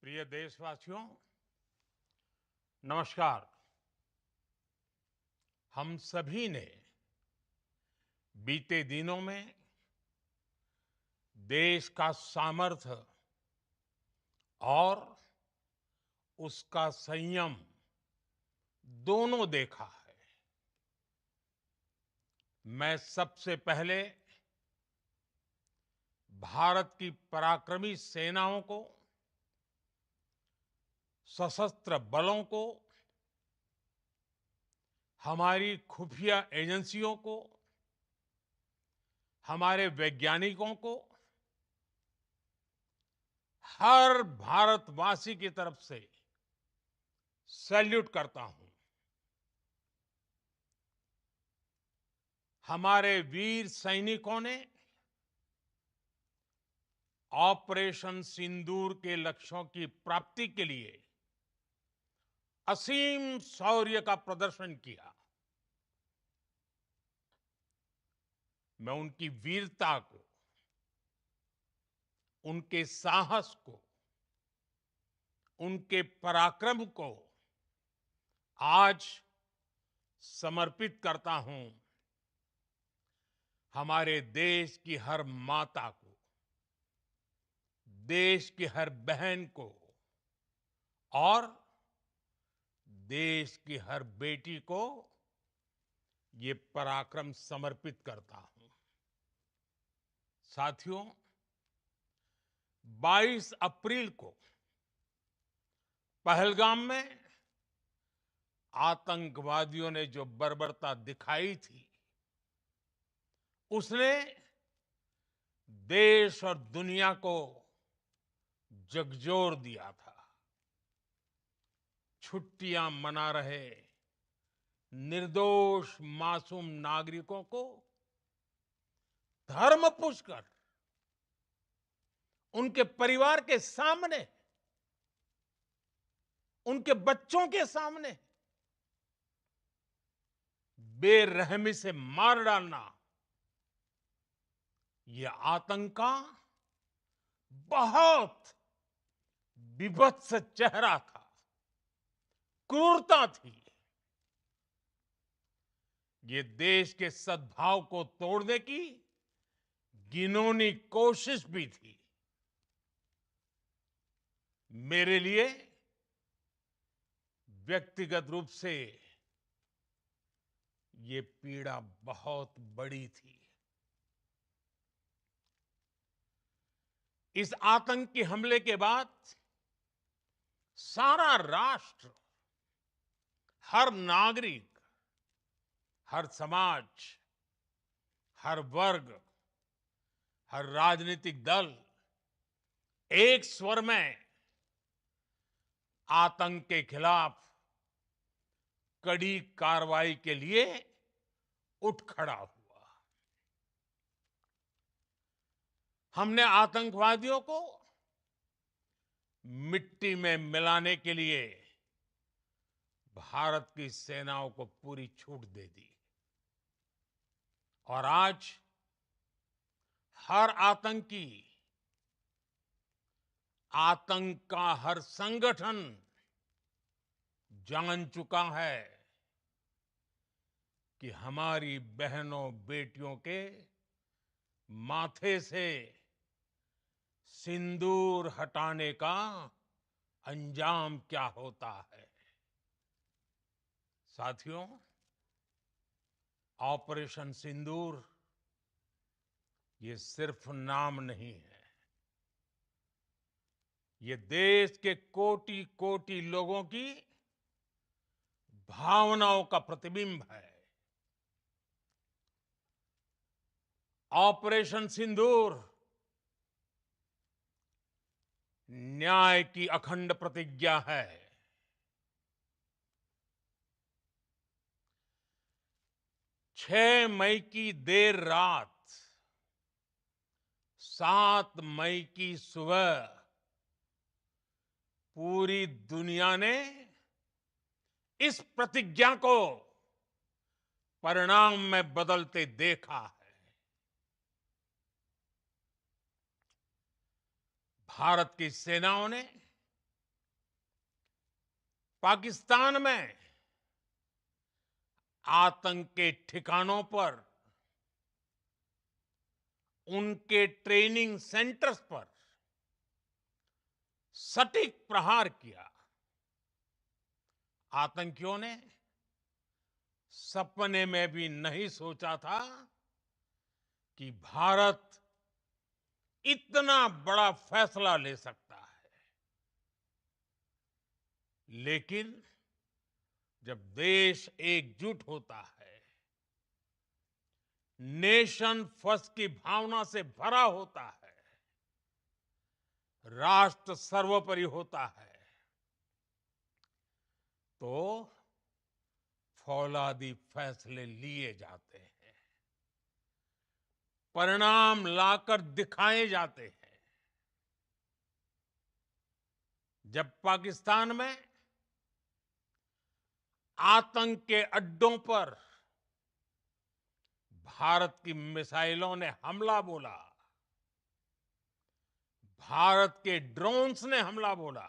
प्रिय देशवासियों, नमस्कार। हम सभी ने बीते दिनों में देश का सामर्थ्य और उसका संयम दोनों देखा है। मैं सबसे पहले भारत की पराक्रमी सेनाओं को, सशस्त्र बलों को, हमारी खुफिया एजेंसियों को, हमारे वैज्ञानिकों को, हर भारतवासी की तरफ से सैल्यूट करता हूं। हमारे वीर सैनिकों ने ऑपरेशन सिंदूर के लक्ष्यों की प्राप्ति के लिए असीम शौर्य का प्रदर्शन किया। मैं उनकी वीरता को, उनके साहस को, उनके पराक्रम को आज समर्पित करता हूं हमारे देश की हर माता को, देश की हर बहन को और देश की हर बेटी को ये पराक्रम समर्पित करता हूं। साथियों, 22 अप्रैल को पहलगाम में आतंकवादियों ने जो बर्बरता दिखाई थी, उसने देश और दुनिया को झकझोर दिया था। छुट्टियां मना रहे निर्दोष मासूम नागरिकों को धर्म पूछकर उनके परिवार के सामने, उनके बच्चों के सामने बेरहमी से मार डालना, यह आतंक का बहुत बीभत्स चेहरा था, क्रूरता थी। ये देश के सद्भाव को तोड़ने की घिनौनी कोशिश भी थी। मेरे लिए व्यक्तिगत रूप से ये पीड़ा बहुत बड़ी थी। इस आतंकी हमले के बाद सारा राष्ट्र, हर नागरिक, हर समाज, हर वर्ग, हर राजनीतिक दल एक स्वर में आतंक के खिलाफ कड़ी कार्रवाई के लिए उठ खड़ा हुआ। हमने आतंकवादियों को मिट्टी में मिलाने के लिए भारत की सेनाओं को पूरी छूट दे दी और आज हर आतंकी, आतंक का हर संगठन जान चुका है कि हमारी बहनों बेटियों के माथे से सिंदूर हटाने का अंजाम क्या होता है। साथियों, ऑपरेशन सिंदूर ये सिर्फ नाम नहीं है, ये देश के कोटि कोटि लोगों की भावनाओं का प्रतिबिंब है। ऑपरेशन सिंदूर न्याय की अखंड प्रतिज्ञा है। 6 मई की देर रात, 7 मई की सुबह पूरी दुनिया ने इस प्रतिज्ञा को परिणाम में बदलते देखा है। भारत की सेनाओं ने पाकिस्तान में आतंक के ठिकानों पर, उनके ट्रेनिंग सेंटर्स पर सटीक प्रहार किया। आतंकियों ने सपने में भी नहीं सोचा था कि भारत इतना बड़ा फैसला ले सकता है। लेकिन जब देश एकजुट होता है, नेशन फर्स्ट की भावना से भरा होता है, राष्ट्र सर्वोपरि होता है, तो फौलादी फैसले लिए जाते हैं, परिणाम लाकर दिखाए जाते हैं। जब पाकिस्तान में आतंक के अड्डों पर भारत की मिसाइलों ने हमला बोला, भारत के ड्रोन्स ने हमला बोला,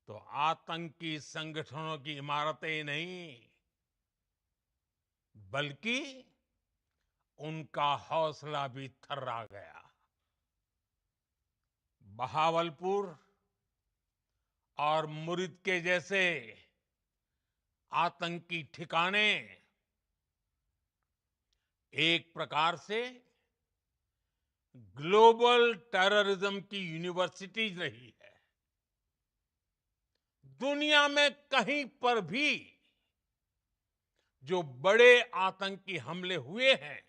तो आतंकी संगठनों की इमारतें ही नहीं, बल्कि उनका हौसला भी थर्रा गया। बहावलपुर और मुरिद के जैसे आतंकी ठिकाने एक प्रकार से ग्लोबल टेररिज्म की यूनिवर्सिटीज रही है। दुनिया में कहीं पर भी जो बड़े आतंकी हमले हुए हैं,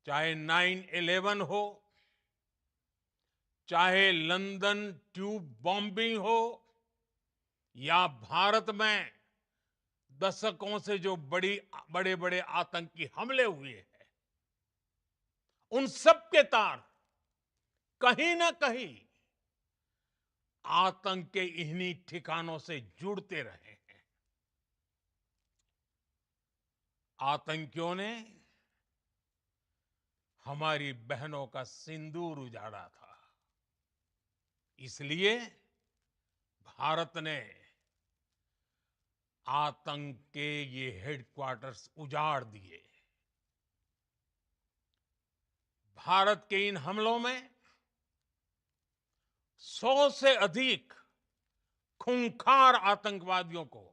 चाहे 9/11 हो, चाहे लंदन ट्यूब बॉम्बिंग हो, या भारत में दशकों से जो बड़े बड़े आतंकी हमले हुए हैं, उन सब के तार कहीं ना कहीं आतंक के इन्हीं ठिकानों से जुड़ते रहे हैं। आतंकियों ने हमारी बहनों का सिंदूर उजाड़ा था, इसलिए भारत ने आतंक के ये हेडक्वार्टर्स उजाड़ दिए। भारत के इन हमलों में 100 से अधिक खूंखार आतंकवादियों को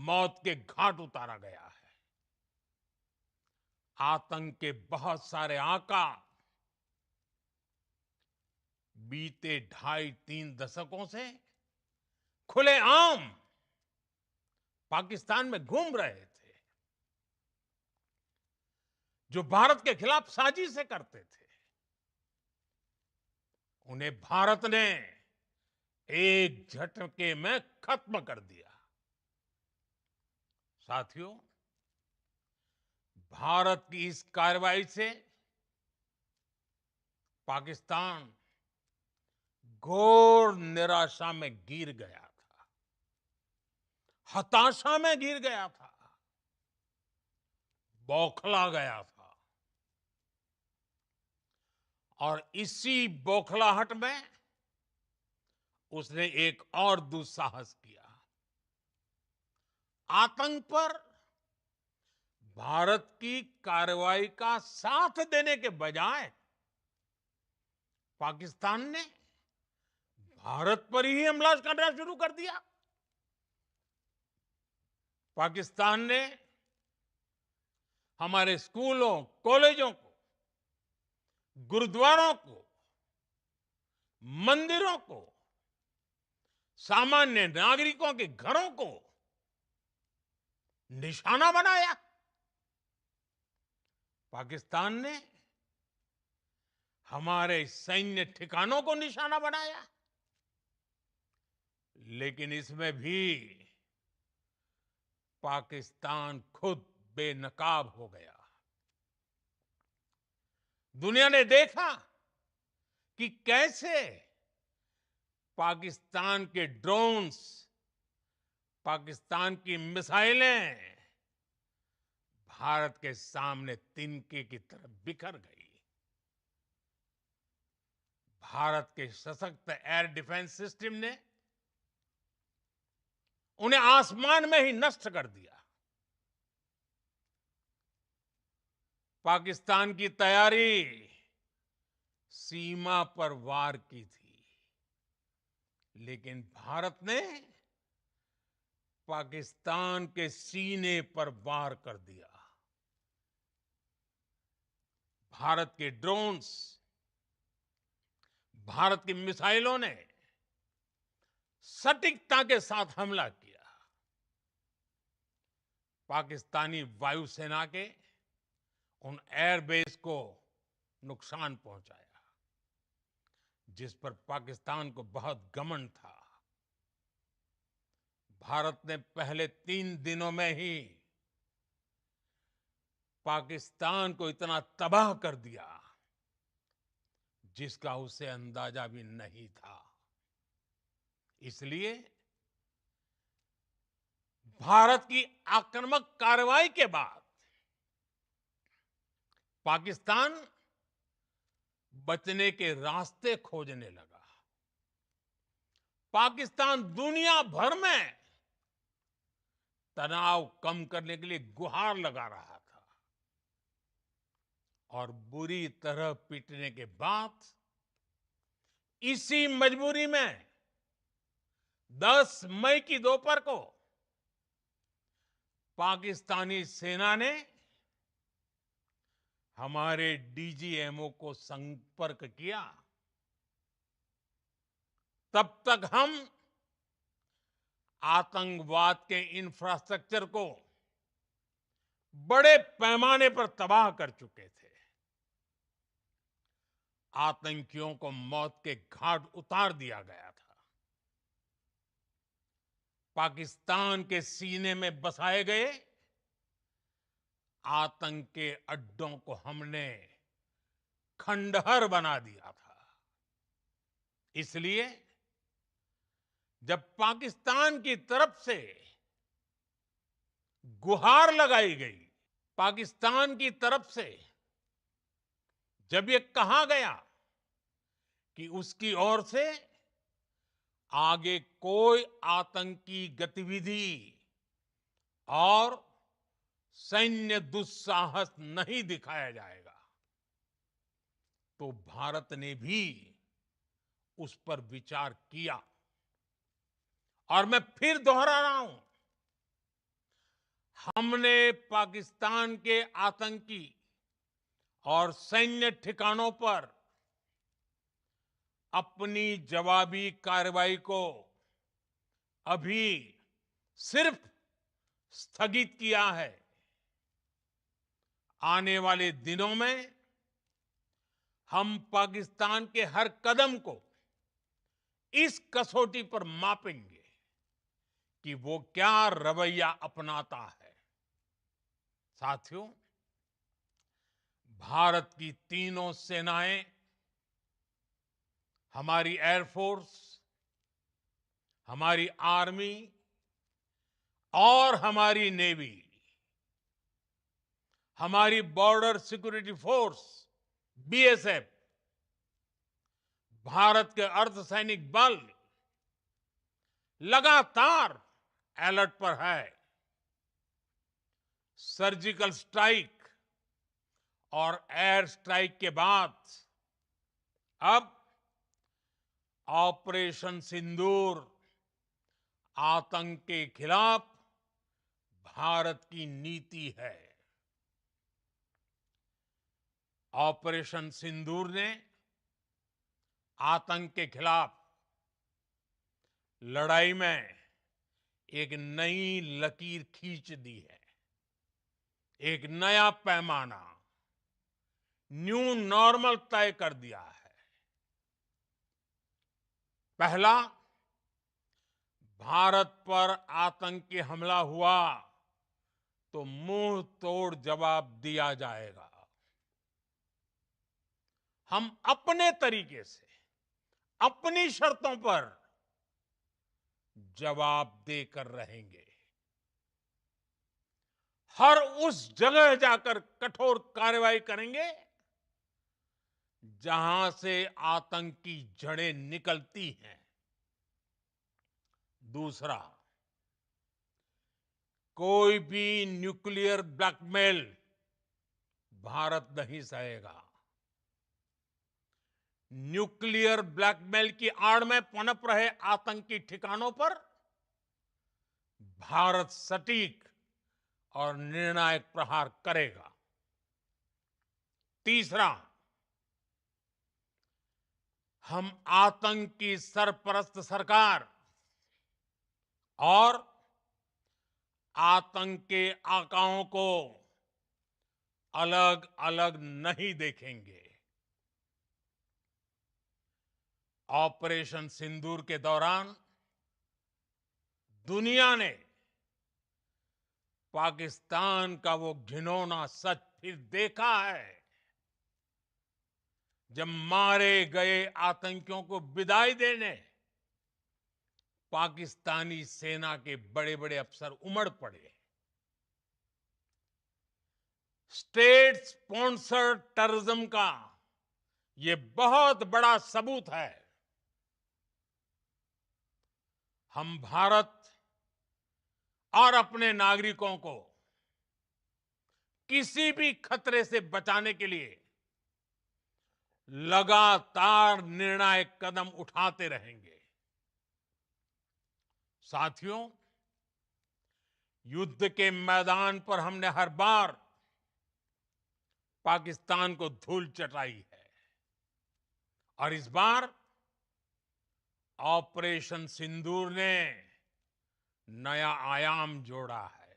मौत के घाट उतारा गया है। आतंक के बहुत सारे आका बीते 2.5-3 दशकों से खुलेआम पाकिस्तान में घूम रहे थे, जो भारत के खिलाफ साजिशें करते थे। उन्हें भारत ने एक झटके में खत्म कर दिया। साथियों, भारत की इस कार्रवाई से पाकिस्तान घोर निराशा में गिर गया था, हताशा में गिर गया था, बौखला गया था। और इसी बौखलाहट में उसने एक और दुस्साहस किया। आतंक पर भारत की कार्रवाई का साथ देने के बजाय पाकिस्तान ने भारत पर ही हमला करना शुरू कर दिया। पाकिस्तान ने हमारे स्कूलों, कॉलेजों को, गुरुद्वारों को, मंदिरों को, सामान्य नागरिकों के घरों को निशाना बनाया। पाकिस्तान ने हमारे सैन्य ठिकानों को निशाना बनाया। लेकिन इसमें भी पाकिस्तान खुद बेनकाब हो गया। दुनिया ने देखा कि कैसे पाकिस्तान के ड्रोन्स, पाकिस्तान की मिसाइलें भारत के सामने तिनके की तरह बिखर गई। भारत के सशक्त एयर डिफेंस सिस्टम ने उन्हें आसमान में ही नष्ट कर दिया। पाकिस्तान की तैयारी सीमा पर वार की थी, लेकिन भारत ने पाकिस्तान के सीने पर वार कर दिया। भारत के ड्रोन्स, भारत की मिसाइलों ने सटीकता के साथ हमला किया। पाकिस्तानी वायुसेना के उन एयरबेस को नुकसान पहुंचाया, जिस पर पाकिस्तान को बहुत घमंड था। भारत ने पहले 3 दिनों में ही पाकिस्तान को इतना तबाह कर दिया, जिसका उसे अंदाजा भी नहीं था। इसलिए भारत की आक्रामक कार्रवाई के बाद पाकिस्तान बचने के रास्ते खोजने लगा। पाकिस्तान दुनिया भर में तनाव कम करने के लिए गुहार लगा रहा था, और बुरी तरह पीटने के बाद इसी मजबूरी में 10 मई की दोपहर को पाकिस्तानी सेना ने हमारे डीजीएमओ को संपर्क किया। तब तक हम आतंकवाद के इंफ्रास्ट्रक्चर को बड़े पैमाने पर तबाह कर चुके थे। आतंकियों को मौत के घाट उतार दिया गया था। पाकिस्तान के सीने में बसाए गए आतंक के अड्डों को हमने खंडहर बना दिया था। इसलिए जब पाकिस्तान की तरफ से गुहार लगाई गई, पाकिस्तान की तरफ से जब ये कहा गया कि उसकी ओर से आगे कोई आतंकी गतिविधि और सैन्य दुस्साहस नहीं दिखाया जाएगा, तो भारत ने भी उस पर विचार किया। और मैं फिर दोहरा रहा हूं, हमने पाकिस्तान के आतंकी और सैन्य ठिकानों पर अपनी जवाबी कार्रवाई को अभी सिर्फ स्थगित किया है। आने वाले दिनों में हम पाकिस्तान के हर कदम को इस कसौटी पर मापेंगे कि वो क्या रवैया अपनाता है। साथियों, भारत की तीनों सेनाएं, हमारी एयरफोर्स, हमारी आर्मी और हमारी नेवी, हमारी border security force BSF, Bharat के अर्धसैनिक बल लगातार अलर्ट पर है। सर्जिकल स्ट्राइक और एयर स्ट्राइक के बाद अब ऑपरेशन सिंदूर आतंक के खिलाफ भारत की नीति है। ऑपरेशन सिंदूर ने आतंक के खिलाफ लड़ाई में एक नई लकीर खींच दी है। एक नया पैमाना, न्यू नॉर्मल तय कर दिया है। पहला, भारत पर आतंकी हमला हुआ तो मुंह तोड़ जवाब दिया जाएगा। हम अपने तरीके से, अपनी शर्तों पर जवाब देकर रहेंगे। हर उस जगह जाकर कठोर कार्रवाई करेंगे जहां से आतंक की जड़ें निकलती हैं। दूसरा, कोई भी न्यूक्लियर ब्लैकमेल भारत नहीं सहेगा। न्यूक्लियर ब्लैकमेल की आड़ में पनप रहे आतंकी ठिकानों पर भारत सटीक और निर्णायक प्रहार करेगा। तीसरा, हम आतंक की सरपरस्त सरकार और आतंक के आकाओं को अलग अलग नहीं देखेंगे। ऑपरेशन सिंदूर के दौरान दुनिया ने पाकिस्तान का वो घिनौना सच फिर देखा है, जब मारे गए आतंकियों को विदाई देने पाकिस्तानी सेना के बड़े बड़े अफसर उमड़ पड़े। स्टेट स्पॉन्सर्ड टेररिज्म का ये बहुत बड़ा सबूत है। हम भारत और अपने नागरिकों को किसी भी खतरे से बचाने के लिए लगातार निर्णायक कदम उठाते रहेंगे। साथियों, युद्ध के मैदान पर हमने हर बार पाकिस्तान को धूल चटाई है और इस बार ऑपरेशन सिंदूर ने नया आयाम जोड़ा है।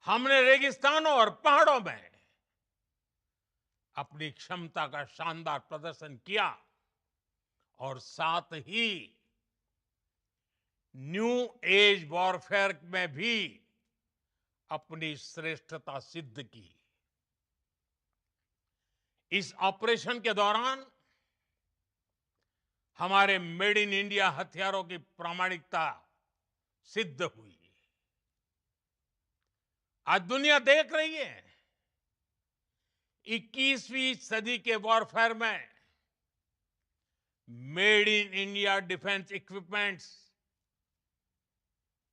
हमने रेगिस्तानों और पहाड़ों में अपनी क्षमता का शानदार प्रदर्शन किया और साथ ही न्यू एज वॉरफेयर में भी अपनी श्रेष्ठता सिद्ध की। इस ऑपरेशन के दौरान हमारे मेड इन इंडिया हथियारों की प्रामाणिकता सिद्ध हुई। आज दुनिया देख रही है 21वीं सदी के वॉरफेयर में made in India defence equipments,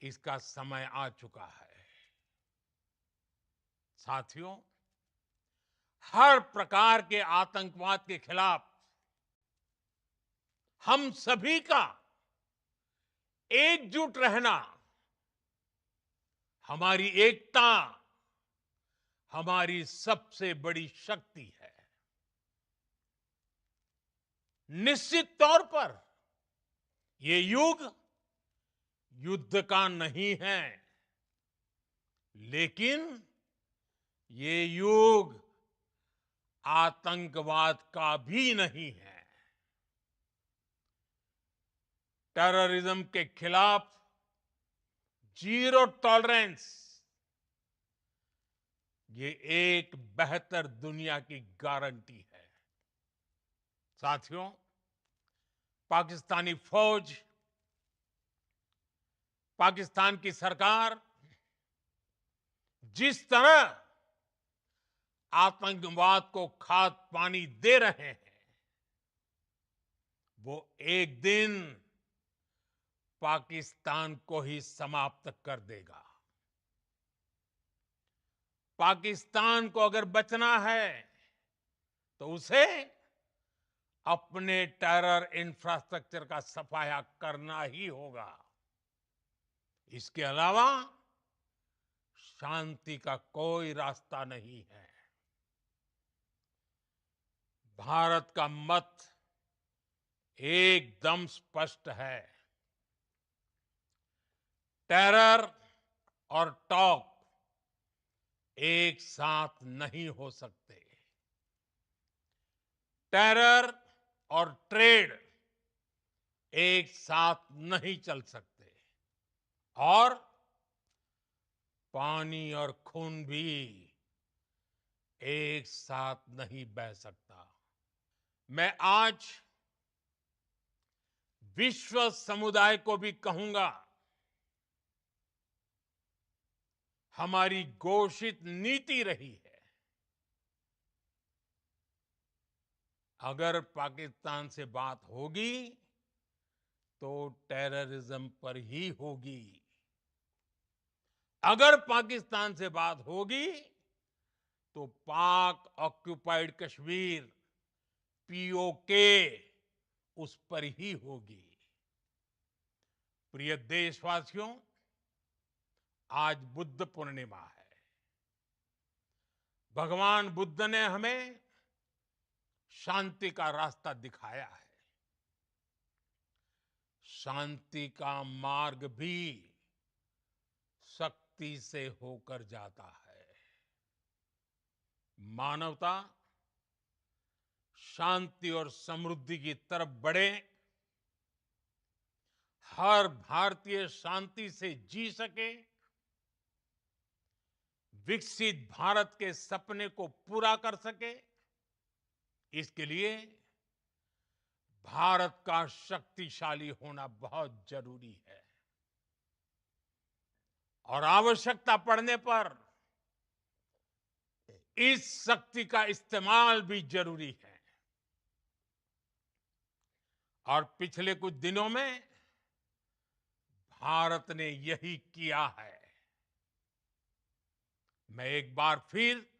इसका समय आ चुका है। साथियों, हर प्रकार के आतंकवाद के खिलाफ हम सभी का एकजुट रहना हमारी एकता, हमारी सबसे बड़ी शक्ति है। निश्चित तौर पर ये युग युद्ध का नहीं है, लेकिन ये युग आतंकवाद का भी नहीं है। टेररिज्म के खिलाफ जीरो टॉलरेंस, ये एक बेहतर दुनिया की गारंटी है। साथियों, पाकिस्तानी फौज, पाकिस्तान की सरकार जिस तरह आतंकवाद को खाद पानी दे रहे हैं, वो एक दिन पाकिस्तान को ही समाप्त कर देगा। पाकिस्तान को अगर बचना है तो उसे अपने टेरर इंफ्रास्ट्रक्चर का सफाया करना ही होगा। इसके अलावा शांति का कोई रास्ता नहीं है। भारत का मत एकदम स्पष्ट है। टेरर और टॉक एक साथ नहीं हो सकते। टेरर और ट्रेड एक साथ नहीं चल सकते और पानी और खून भी एक साथ नहीं बह सकता। मैं आज विश्व समुदाय को भी कहूंगा, हमारी घोषित नीति रही है अगर पाकिस्तान से बात होगी तो टेररिज्म पर ही होगी। अगर पाकिस्तान से बात होगी तो पाक ऑक्युपाइड कश्मीर पीओके उस पर ही होगी। प्रिय देशवासियों, आज बुद्ध पूर्णिमा है। भगवान बुद्ध ने हमें शांति का रास्ता दिखाया है। शांति का मार्ग भी शक्ति से होकर जाता है। मानवता शांति और समृद्धि की तरफ बढ़े, हर भारतीय शांति से जी सके, विकसित भारत के सपने को पूरा कर सके, इसके लिए भारत का शक्तिशाली होना बहुत जरूरी है। और आवश्यकता पड़ने पर इस शक्ति का इस्तेमाल भी जरूरी है। और पिछले कुछ दिनों में भारत ने यही किया है। मैं एक बार फिर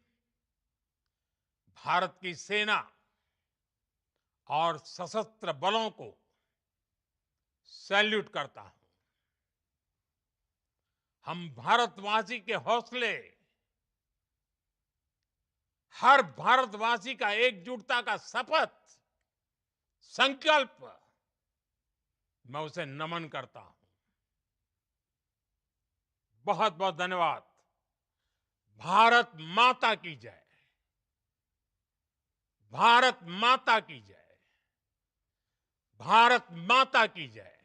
भारत की सेना और सशस्त्र बलों को सैल्यूट करता हूं। हम भारतवासी के हौसले, हर भारतवासी का एकजुटता का शपथ, संकल्प, मैं उसे नमन करता हूं। बहुत बहुत धन्यवाद। भारत माता की जय। भारत माता की जय। भारत माता की जय।